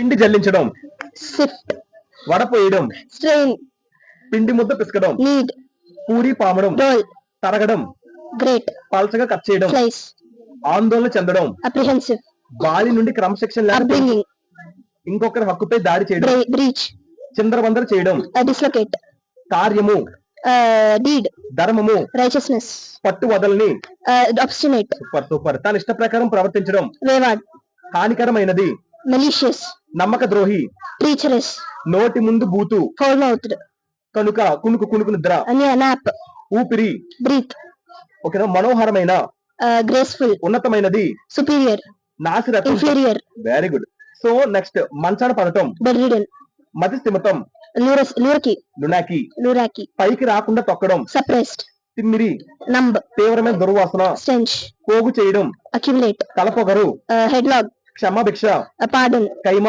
పిండి జల్లించడం, sift, వడపోయడం, strain, పిండి ముద్ద పిసకడం, knead, పూరి పామడం, roll, తరగడం, grate, పల్చగా కట్ చేయడం, slice, ఆందోళన చెందడం, apprehensive, బాలి నుండి క్రమశిక్షణ లేక upbringing, ఇంకొకరి హక్కుపై దాడి చేయడం, breach, చిందరవందర చేయడం, dislocate, కార్యము, deed, ధర్మము, righteousness, పట్టు వదలని, obstinate, సూపర్ తన ఇష్ట ప్రకారం ప్రవర్తించడం, wayward, హానికరమైనది, malicious, నమ్మక ద్రోహి, treacherous, నోటి ముందు బూతు, foul-mouthed, కనుక కునుకు నిద్ర, nap, ఊపిరి, breath, ఓకేనా, మనోహరమైన, graceful, ఉన్నతమైనది, superior, నాసిరకం, inferior, very good. So next మంచాన పడటం, bedridden, మతి స్థిమితం, luraki, పైకి రాకుండా తొక్కడం, suppressed, తిమ్మిరి, numb, తీవ్రమైన దుర్వాసన, stench, పోగు చేయడం, accumulate, కలపొగరు, headlong, క్షమాభిక్ష, pardon, కైమ,